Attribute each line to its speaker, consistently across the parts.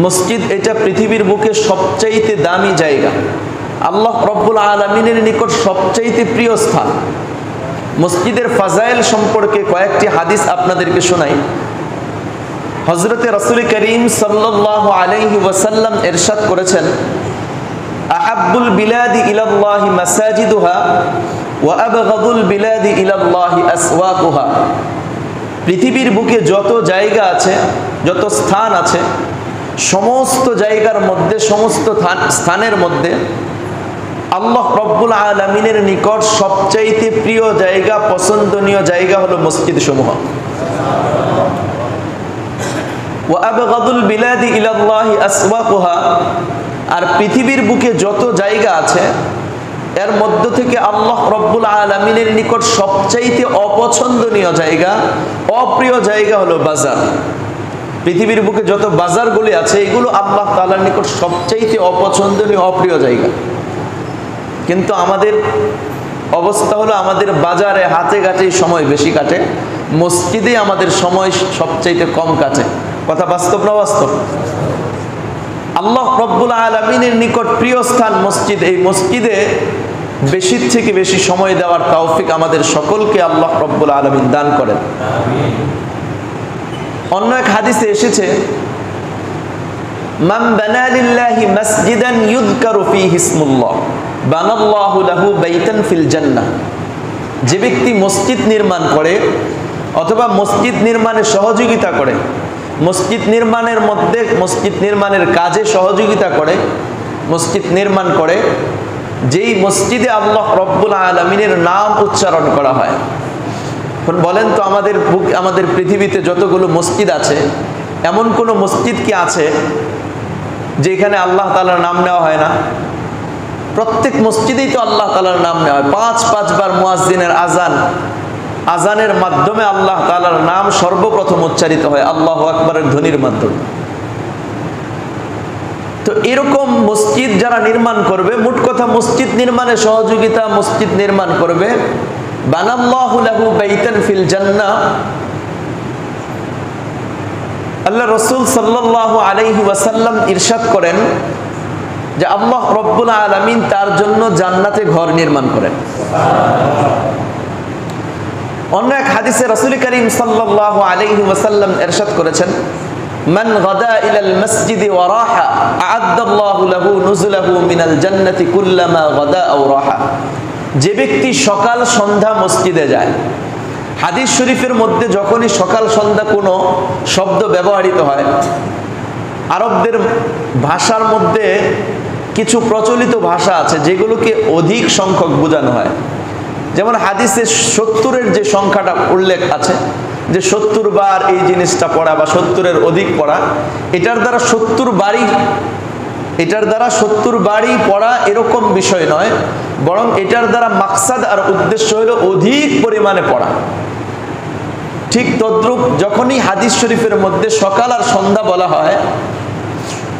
Speaker 1: মসজিদ এটা পৃথিবীর বুকে সবচাইতে দামি জায়গা, আল্লাহ রব্বুল আলামিনের নিকট সবচাইতে প্রিয় স্থান। মসজিদের ফাজাইল সম্পর্কে কয়েকটি হাদিস আপনাদেরকে শোনাই। হযরতে রাসূল করিম সাল্লাল্লাহু আলাইহি ওয়াসাল্লাম ইরশাদ করেছেন, আহাব্বুল বিলাদি ইলাল্লাহি মাসাজিদুহা ওয়া আবগাদুল বিলাদি ইলাল্লাহি আসওয়াকুহা। পৃথিবীর বুকে যত জায়গা আছে, যত স্থান আছে, সমস্ত জায়গার মধ্যে, সমস্ত স্থানের মধ্যে আল্লাহ রব্বুল আলামিনের নিকট সবচাইতে প্রিয় জায়গা, পছন্দনীয় জায়গা হলো মসজিদ সমূহ। ওয়া আবগাদুল বিলাদি ইলাল্লাহি আসওয়াকুহা। আর পৃথিবীর বুকে যত জায়গা আছে এর মধ্য থেকে আল্লাহ রব্বুল আলামিনের নিকট সবচাইতে অপছন্দনীয় জায়গা, অপ্রিয় জায়গা হলো বাজার। পৃথিবীর বুকে যত বাজারগুলি আছে এগুলো আল্লাহ তাআলার নিকট সবচাইতে অপছন্দনীয়, অপ্রিয় জায়গা। কিন্তু আমাদের অবস্থা হলো আমাদের বাজারে হাতে ঘাটে সময় বেশি কাটে, মসজিদে আমাদের সময় সবচাইতে কম কাটে। কথা বাস্তব না বাস্তব? আল্লাহ রব্বুল আলামিনের নিকট প্রিয় স্থান মসজিদ। এই মসজিদে বেশি থেকে বেশি সময় দেওয়ার তৌফিক আমাদের সকলকে আল্লাহ রব্বুল আলামিন দান করেন। অন্য এক হাদিসে এসেছে, মান বানা লিল্লাহি মাসজিদান ইউযকারু ফীহি ইসমুল্লাহ বানাল্লাহু লাহু বাইতান ফিল জান্নাহ। যে ব্যক্তি মসজিদ নির্মাণ করে অথবা মসজিদ নির্মাণে সহযোগিতা করে, মসজিদ নির্মাণের মধ্যে, মসজিদ নির্মাণের কাজে সহযোগিতা করে, মসজিদ নির্মাণ করে, যেই মসজিদে আল্লাহ রব্বুল আলামিনের নাম উচ্চারণ করা হয়। এখন বলেন তো, আমাদের পৃথিবীতে যতগুলো মসজিদ আছে, এমন কোনো মসজিদ কি আছে যেখানে আল্লাহ তাআলার নাম নেওয়া হয় না? প্রত্যেক মসজিদেই তো আল্লাহ তাআলার নাম নেওয়া হয়। ৫ বার মুয়াজ্জিনের আজানের মাধ্যমে আল্লাহ তাআলার নাম সর্বপ্রথম উচ্চারিত হয়, আল্লাহু আকবারের ধ্বনির মাধ্যমে। তো এরকম মসজিদ যারা নির্মাণ করবে, মোট কথা মসজিদ নির্মাণে সহযোগিতা, মসজিদ নির্মাণ করবে, বানাল্লাহু লাহু বাইতান ফিল জান্নাহ। আল্লাহ রাসূল সাল্লাল্লাহু আলাইহি ওয়াসাল্লাম ইরশাদ করেন যে আল্লাহ রব্বুল আলামিন তার জন্য জান্নাতে ঘর নির্মাণ করেন। অন্য এক হাদিসে রাসূল করিম সাল্লাল্লাহু আলাইহি ওয়াসাল্লাম ইরশাদ করেছেন, মান গাদা ইলাল মসজিদি ওয়া রাহা আ'আদ্দাল্লাহু লাহু নুজুলাহু মিনাল জান্নাতি কুল্লামা গাদা আও রাহা। যে ব্যক্তি সকাল সন্ধ্যা মসজিদে যায়, হাদিস শরীফের মধ্যে যখনই সকাল সন্ধ্যা কোনো শব্দ ব্যবহৃত হয়, আরবদের ভাষার মধ্যে কিছু প্রচলিত ভাষা আছে যেগুলোকে অধিক সংখ্যক বোঝানো হয়। যেমন হাদিসে ৭০-এর যে সংখ্যাটা উল্লেখ আছে, যে ৭০ বার এই জিনিসটা পড়া বা ৭০-এর অধিক পড়া, এটার দ্বারা ৭০ বারই পড়া এরকম বিষয় নয়, বরং এটার দ্বারা মাকসাদ আর উদ্দেশ্য হলো অধিক পরিমাণে পড়া। ঠিক তদ্রূপ যখনই হাদিস শরীফের মধ্যে সকাল আর সন্ধ্যা বলা হয়,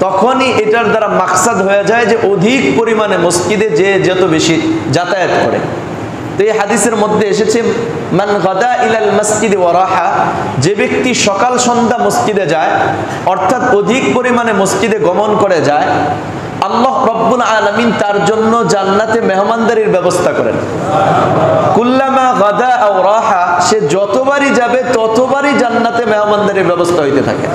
Speaker 1: তখনই এটার দ্বারা মাকসাদ হয়ে যায় যে অধিক পরিমাণে মসজিদে যে যত বেশি যাতায়াত করে। তো এই হাদিসের মধ্যে এসেছে, মান গাদা ইলাল মসজিদি ওয়া রাহা। যে ব্যক্তি সকাল সন্ধ্যা মসজিদে যায়, অর্থাৎ অধিক পরিমাণে মসজিদে গমন করে যায়, আল্লাহ রব্বুল আলামিন তার জন্য জান্নাতে মেহমানদারির ব্যবস্থা করেন। কুল্লামা গাদা আও রাহা, সে যতবারই যাবে ততবারই জান্নাতে মেহমানদারির ব্যবস্থা হইতে থাকে।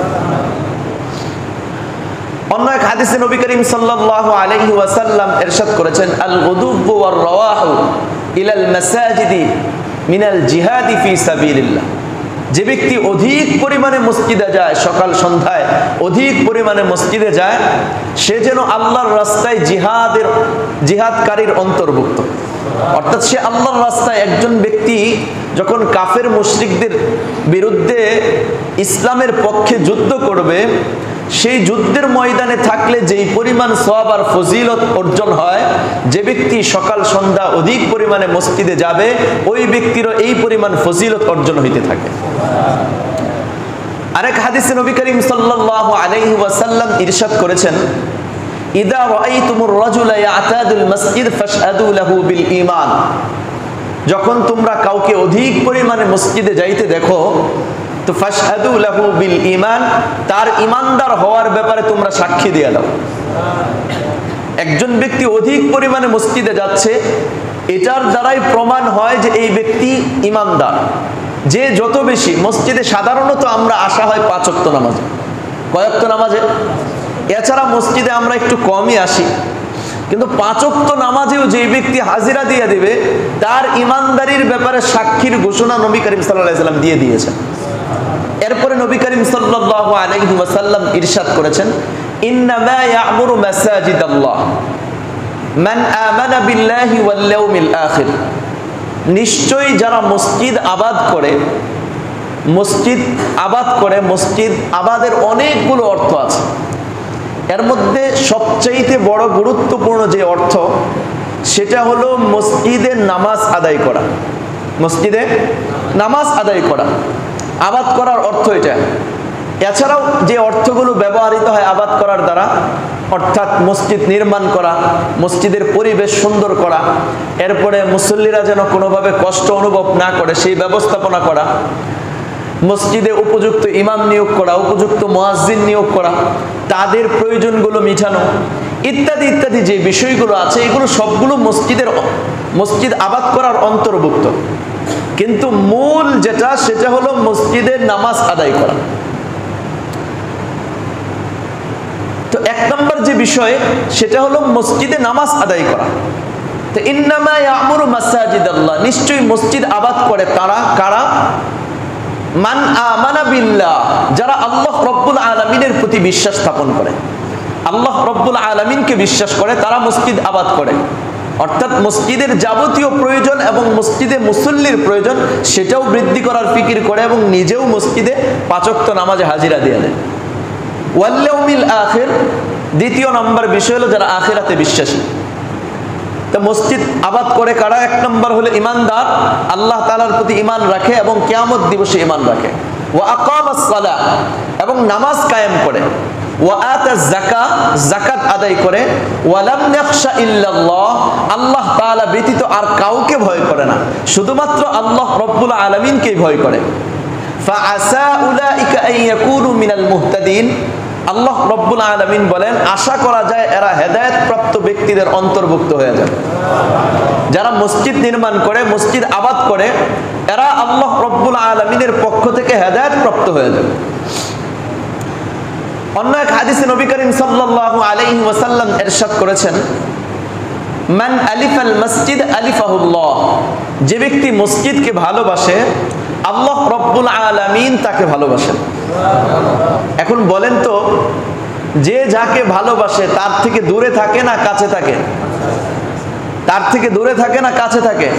Speaker 1: অন্য এক হাদিসে নবী করিম সাল্লাল্লাহু আলাইহি ওয়াসাল্লাম ইরশাদ করেছেন, আল গুদুবু ওয়ার রাওয়াহু ইলাল মাসাজিদি মিনাল জিহাদি ফি সাবিলিল্লাহ। যে ব্যক্তি অধিক পরিমাণে মসজিদে যায়, সকাল সন্ধ্যায় অধিক পরিমাণে মসজিদে যায়, সে যেন আল্লাহর রাস্তায় জিহাদকারীর অন্তর্ভুক্ত। অর্থাৎ সে আল্লাহর রাস্তায়, একজন ব্যক্তি যখন কাফের মুশরিকদের বিরুদ্ধে ইসলামের পক্ষে যুদ্ধ করবে, সেই যুদ্ধের ময়দানে থাকলে যেই পরিমাণ সওয়াব আর ফজিলত অর্জন হয়, যে ব্যক্তি সকাল সন্ধ্যা অধিক পরিমাণে মসজিদে যাবে, ওই ব্যক্তিরও এই পরিমাণ ফজিলত অর্জন হইতে থাকে। আরেক হাদিসে নবী করিম সাল্লাল্লাহু আলাইহি ওয়াসাল্লাম ইরশাদ করেছেন, ইদা রাআইতুমুর রাজুলা ইয়াতাদুল মসজিদ ফাশহাদু লাহু বিল ঈমান। যখন তোমরা কাউকে অধিক পরিমাণে মসজিদে যাইতে দেখো, তো ফাশহাদু লাহু বিল ঈমান, তার ঈমানদার হওয়ার ব্যাপারে তোমরা সাক্ষী দিয়ে দাও। একজন ব্যক্তি অধিক পরিমাণে মসজিদে যাচ্ছে, এটার দ্বারাই প্রমাণ হয় যে এই ব্যক্তি ঈমানদার। যে যত বেশি মসজিদে, সাধারণত আমরা আসা হয় 5 ওয়াক্ত নামাজে, কয় ওয়াক্ত নামাজে, এছাড়া মসজিদে আমরা একটু কমই আসি, কিন্তু 5 ওয়াক্ত নামাজেও যে ব্যক্তি হাজিরা দিয়ে দিবে, তার ঈমানদারির ব্যাপারে সাক্ষীর ঘোষণা নবী করিম সাল্লাল্লাহু আলাইহি ওয়াসাল্লাম দিয়ে দিয়েছেন। এরপরে নবী করিম সাল্লাল্লাহু আলাইহি ওয়াসাল্লাম ইরশাদ করেছেন, ইন্নামা ইয়া'মুরু মাসাজিদাল্লাহ মান আমানা বিল্লাহি ওয়াল ইয়াউমিল আখির। নিশ্চয়ই যারা মসজিদ আবাদ করে, মসজিদ আবাদের অনেকগুলো অর্থ আছে। এর মধ্যে সবচাইতে বড় গুরুত্বপূর্ণ যে অর্থ, সেটা হলো মসজিদে নামাজ আদায় করা। মসজিদে নামাজ আদায় করা, আবাদ করার অর্থ এটা। এছাড়াও যে অর্থগুলো ব্যবহৃত হয় আবাদ করার দ্বারা, অর্থাৎ মসজিদ নির্মাণ করা, মসজিদের পরিবেশ সুন্দর করা, এরপরে মুসল্লিরা যেন কোনোভাবে কষ্ট অনুভব না করে সেই ব্যবস্থাপনা করা, মসজিদে উপযুক্ত ইমাম নিয়োগ করা, উপযুক্ত মুয়াজ্জিন নিয়োগ করা, তাদের প্রয়োজনগুলো মিটানো, ইত্যাদি ইত্যাদি যে বিষয়গুলো আছে, এগুলো সবগুলো মসজিদ আবাদ করার অন্তর্ভুক্ত। কিন্তু মূল যেটা, সেটা হলো মসজিদের নামাজ আদায় করা। তো 1 নম্বর যে বিষয়, সেটা হলো মসজিদে নামাজ আদায় করা। তো ইন্নামা ইয়া'মুরু মাসাজিদাল্লাহ, নিশ্চয়ই মসজিদ আবাদ করে তারা, কারা? মান আমানা বিল্লাহ, যারা আল্লাহ রব্বুল আলামিনের প্রতি বিশ্বাস স্থাপন করে, আল্লাহ রব্বুল আলামিনকে বিশ্বাস করে, তারা মসজিদ আবাদ করে। অর্থাৎ মসজিদের যাবতীয় প্রয়োজন এবং মসজিদে মুসল্লির প্রয়োজন, সেটাও বৃদ্ধি করার ফিকির করে এবং নিজেও মসজিদে 5 ওয়াক্ত নামাজে হাজিরা দিয়ে দেয়। ওয়াল ইয়াউমিল আখির, দ্বিতীয় নম্বর বিষয় হলো যারা আখিরাতে বিশ্বাসী। তো মসজিদ আবাদ করে কারা? 1 নম্বর হলো ঈমানদার, আল্লাহ তাআলার প্রতি ঈমান রাখে এবং কিয়ামত দিবসে ঈমান রাখে। ওয়া আকামাস সালাহ, এবং নামাজ কায়েম করে। ওয়া আতাজ যাকাত, যাকাত আদায় করে। ওয়া লাম ইয়াখশা ইল্লাল্লাহ, আল্লাহ তাআলা ব্যতীত আর কাউকে ভয় করে না, শুধুমাত্র আল্লাহ রব্বুল আলামিনকেই ভয় করে। ফাআসা উলাইকা আন ইয়াকুনু মিনাল মুহতাদিন, আল্লাহ রব্বুল আলামিন বলেন, আশা করা যায় এরা হেদায়েত প্রাপ্ত ব্যক্তিদের অন্তর্ভুক্ত হয়ে যাবে। যারা মসজিদ নির্মাণ করে, মসজিদ আবাদ করে, এরা আল্লাহ রব্বুল আলামিনের পক্ষ থেকে হেদায়েত প্রাপ্ত হয়ে যাবে। অন্য এক হাদিসে নবী করিম সাল্লাল্লাহু আলাইহি ওয়াসাল্লাম ইরশাদ করেছেন, মান আলিফাল মসজিদ আলিফাহুল্লাহ, যে ব্যক্তি মসজিদকে ভালোবাসে, আল্লাহ রব্বুল আলামিন তাকে ভালোবাসেন। এখন বলেন তো, যে যাকে ভালোবাসে তার থেকে দূরে থাকে না কাছে থাকে? তার থেকে দূরে থাকে না কাছে থাকে?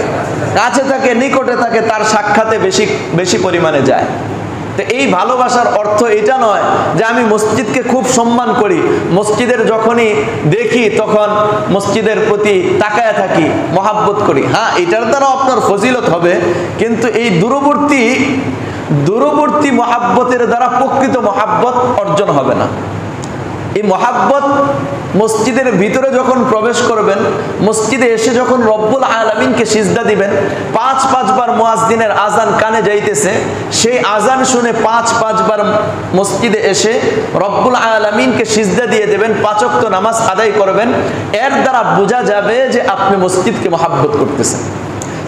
Speaker 1: কাছে থাকে, নিকটে থাকে, তার সাক্ষাতে বেশি পরিমাণে যায়। তো এই ভালোবাসার অর্থ এটা নয় যে আমি মসজিদকে খুব সম্মান করি, মসজিদের যখনই দেখি তখন মসজিদের প্রতি তাকায় থাকি, মহাব্বত করি। হ্যাঁ, এটার দ্বারা আপনার ফজিলত হবে, কিন্তু এই দূরবর্তী মহাব্বতের দ্বারা প্রকৃত মহাব্বত অর্জন হবে না। এই মহাব্বত মসজিদের ভিতরে যখন প্রবেশ করবেন, মসজিদে এসে যখন রব্বুল আলামিনকে সিজদা দিবেন, 5 বার মুয়াজ্জিনের আজান কানে যাইতেছে, সেই আজান শুনে 5 বার মসজিদে এসে রব্বুল আলামিনকে সিজদা দিয়ে দেবেন, 5 ওয়াক্ত নামাজ আদায় করবেন। এর দ্বারা বোঝা যাবে যে আপনি মসজিদকে মহাব্বত করতেছেন।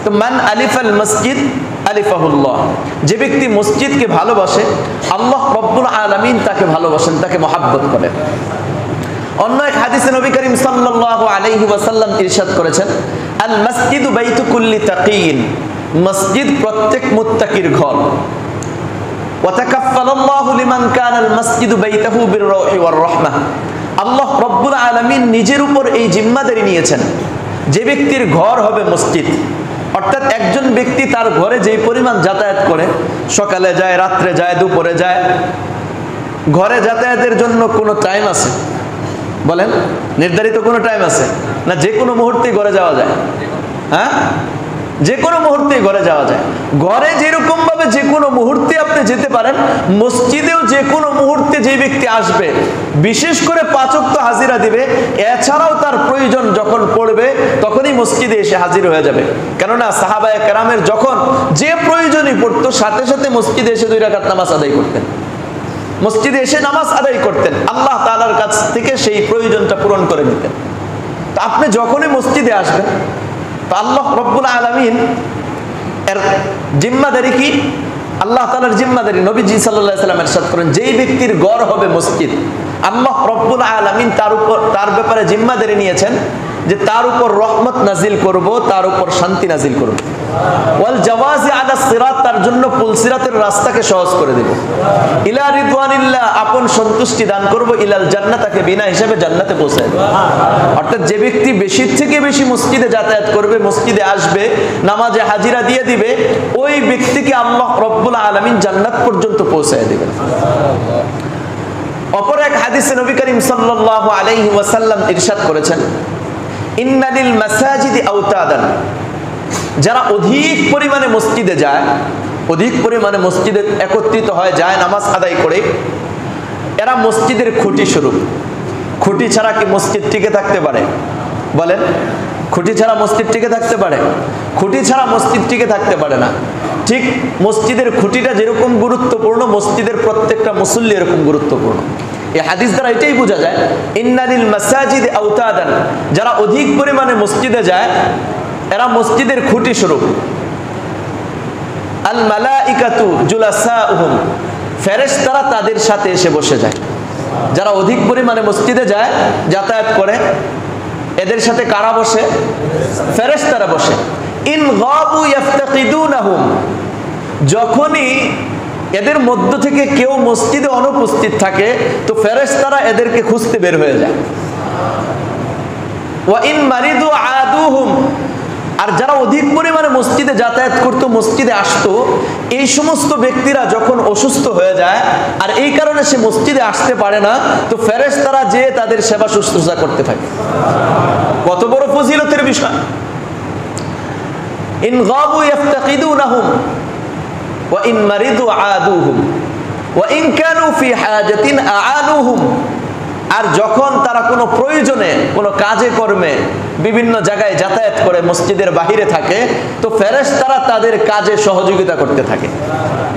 Speaker 1: তো মান আলিফাল মসজিদ আলিফাহুল্লাহ, যে ব্যক্তি মসজিদকে ভালোবাসে, আল্লাহ রব্বুল আলামিন তাকে ভালোবাসেন, তাকে মহাব্বত করেন। অন্য এক হাদিসে নবী করিম সাল্লাল্লাহু আলাইহি ওয়াসাল্লাম ইরশাদ করেছেন, আল মসজিদু বাইতু কুল্লি তাকিন, মসজিদ প্রত্যেক মুত্তাকির ঘর। ওয়া তাকাফফালাল্লাহু লিমান কানাল মসজিদু বাইতাহু বির-রূহি ওয়ার-রাহমাহ, আল্লাহ রব্বুল আলামিন নিজের উপর এই জিম্মাদারি নিয়েছেন, যে ব্যক্তির ঘর হবে মসজিদ, অর্থাৎ একজন ব্যক্তি তার ঘরে যেই পরিমাণ যাতায়াত করে, সকালে যায়, রাত্রে যায়, দুপুরে যায়, ঘরে যাতায়াতের জন্য কোনো টাইম আছে? বলেন, নির্ধারিত কোনো টাইম আছে না? যে কোনো মুহূর্তে ঘরে যাওয়া যায়। হ্যাঁ, যে কোনো মুহূর্তে ঘরে যাওয়া যায়। ঘরে যেরকম ভাবে যে কোনো মুহূর্তে আপনি যেতে পারেন, মসজিদেও যে কোনো মুহূর্তে যে ব্যক্তি আসবে, বিশেষ করে 5 ওয়াক্ত হাজিরা দিবে, এছাড়াও তার প্রয়োজন যখন পড়বে তখনই মসজিদে এসে হাজির হয়ে যাবে। কেননা সাহাবায়ে কেরামের যখন যে প্রয়োজনই পড়তো সাথে সাথে মসজিদে এসে 2 রাকাত নামাজ আদায় করতেন, মসজিদে এসে নামাজ আদায় করতেন, আল্লাহ তাআলার কাছ থেকে সেই প্রয়োজনটা পূরণ করে নিতেন। তো আপনি যখনই মসজিদে আসবেন, তো আল্লাহ রব্বুল আলামিন এর জিম্মাদারি কি? আল্লাহ তাআলার জিম্মাদারি নবীজি সাল্লাল্লাহু আলাইহি ওয়াসাল্লাম ইরশাদ করেন, যেই ব্যক্তির ঘর হবে মসজিদ, আল্লাহ রব্বুল আলামিন তার ব্যাপারে জিম্মাদারি নিয়েছেন যে তার উপর রহমত নাজিল করব, তার উপর শান্তি নাজিল করব। ওয়াল জাওয়াজি আলা সিরাত, তার জন্য পুল সিরাতের রাস্তাকে সহজ করে দেব। ইলা রিদওয়ানিল্লাহ, আপন সন্তুষ্টি দান করব। ইলাল জান্নাত, তাকে বিনা হিসাবে জান্নাতে পৌঁছায় দেব। অর্থাৎ যে ব্যক্তি বেশি থেকে বেশি মসজিদে যাতায়াত করবে, মসজিদে আসবে, নামাজে হাজিরা দিয়ে দিবে, ওই ব্যক্তিকে আল্লাহ রব্বুল আলামিন জান্নাত পর্যন্ত পৌঁছায় দেবেন। অপর এক হাদিসে নবী করিম সাল্লাল্লাহু আলাইহি ওয়াসাল্লাম ইরশাদ করেছেন, ইন্নালিল মাসাজিদি আওতাদান, যারা অধিক পরিমাণে মসজিদে যায়, অধিক পরিমাণে মসজিদে একত্রিত হয়, যায় নামাজ আদায় করে, এরা মসজিদের খুঁটি স্বরূপ। খুঁটি ছাড়া কি মসজিদ টিকে থাকতে পারে? বলেন, খুঁটি ছাড়া মসজিদ টিকে থাকতে পারে? খুঁটি ছাড়া মসজিদ টিকে থাকতে পারে না। ঠিক মসজিদের খুঁটিটা যেরকম গুরুত্বপূর্ণ, মসজিদের প্রত্যেকটা মুসল্লি এরকম গুরুত্বপূর্ণ। এই হাদিস দ্বারা এটাই বোঝা যায়, ইন্নালিল মাসাজিদি আওতাদান, যারা অধিক পরিমাণে মসজিদে যায় এরা মসজিদের খুঁটি স্বরূপ। আল মালাইকাতু জুলাসাউহুম, ফেরেশতারা তাদের সাথে এসে বসে যায়। যারা অধিক পরিমাণে মসজিদে যায়, যাতায়াত করে, এদের সাথে কারা বসে? ফেরেশতারা বসে। ইন গাবু ইফতাকিদুনহুম, যখনই এদের মধ্য থেকে কেউ মসজিদে অনুপস্থিত থাকে তো ফেরেশতারা এদেরকে খুঁজতে বের হয়ে যায়। ওয়া ইন মারিদু আদুহুম, আর যারা অধিক পরিমাণে মসজিদে যাতায়াত করতো, মসজিদে আসতো, এই সমস্ত ব্যক্তিরা যখন অসুস্থ হয়ে যায় আর এই কারণে সে মসজিদে আসতে পারে না, তো ফেরেশতারা যে তাদের সেবা শুশ্রূষা করতে থাকে। কত বড় ফজিলতের বিষয়! ইন গাবু ইফতাকিদুনহুম ওয়া ইন মারিদু আদুহুম ওয়া ইন কানু ফি হাজাতিন আআনুহুম, আর যখন তারা কোনো প্রয়োজনে, কোনো কাজে কর্মে বিভিন্ন জায়গায় যাতায়াত করে, মসজিদের বাহিরে থাকে, তো ফেরেশতারা তাদের কাজে সহযোগিতা করতে থাকে,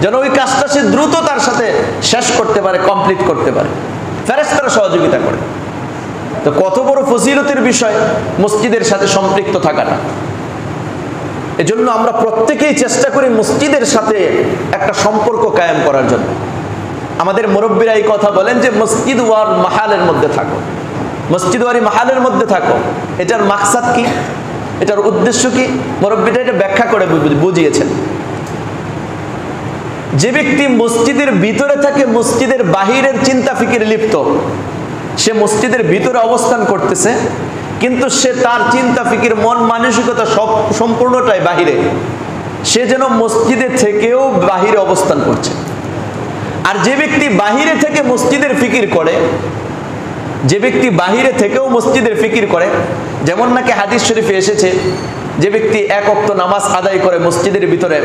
Speaker 1: যেন ওই কাজটা সে দ্রুত তার সাথে শেষ করতে পারে, কমপ্লিট করতে পারে। ফেরেশতারা সহযোগিতা করে। তো কত বড় ফজিলতের বিষয় মসজিদের সাথে সম্পৃক্ত থাকাটা। এজন্য আমরা প্রত্যেকেই চেষ্টা করি মসজিদের সাথে একটা সম্পর্ক কায়েম করার জন্য। আমাদের মুরব্বীরা এই কথা বলেন যে মসজিদ ওয়ার মাহালের মধ্যে থাকো, মসজিদ ওয়ারি মাহালের মধ্যে থাকো। এটার মাকসাদ কি, এটার উদ্দেশ্য কি? মুরব্বীরা এটা ব্যাখ্যা করে বুঝিয়েছেন। যে ব্যক্তি মসজিদের ভিতরে থাকে, মসজিদের বাহিরের চিন্তা ফিকির লিপ্ত, সে মসজিদের ভিতরে অবস্থান করতেছে, কিন্তু সে তার চিন্তা ফিকির, মন মানসিকতা সব সম্পূর্ণটাই বাহিরে, সে যেন মসজিদে থেকেও বাহিরে অবস্থান করছে। আর যে ব্যক্তি বাহিরে থেকে মসজিদের ফিকির করে, যে ব্যক্তি বাহিরে থেকেও মসজিদের ফিকির করে, যেমন নাকি হাদিস শরীফে এসেছে, যে ব্যক্তি এক ওয়াক্ত নামাজ আদায় করে মসজিদের ভিতরে,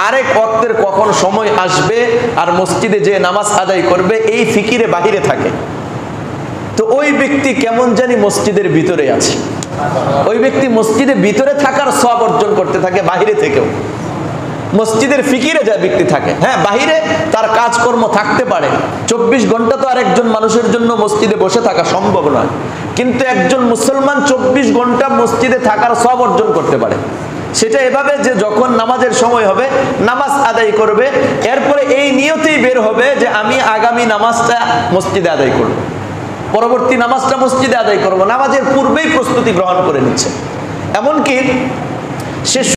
Speaker 1: আরেক ওয়াক্তের কখন সময় আসবে আর মসজিদে যে নামাজ আদায় করবে, এই ফিকিরে বাহিরে থাকে, তো ওই ব্যক্তি কেমন জানি মসজিদের ভিতরে আছে। ওই ব্যক্তি মসজিদের ভিতরে থাকার সওয়াব অর্জন করতে থাকে, বাহিরে থেকেও মসজিদের ফিকিরে যা ব্যক্তি থাকে। হ্যাঁ, বাহিরে তার কাজকর্ম থাকতে পারে, 24 ঘন্টা তো আর একজন মানুষের জন্য মসজিদে বসে থাকা সম্ভব নয়, কিন্তু একজন মুসলমান 24 ঘন্টা মসজিদে থাকার সওয়াব অর্জন করতে পারে। সেটা এভাবে যে যখন নামাজের সময় হবে নামাজ আদায় করবে, এরপরে এই নিয়তেই বের হবে যে আমি আগামী নামাজটা মসজিদে আদায় করব, পরবর্তী নামাজটা মসজিদে আদায় করব। নামাজের পূর্বেই প্রস্তুতি গ্রহণ করে নিচ্ছে। এমনকি সে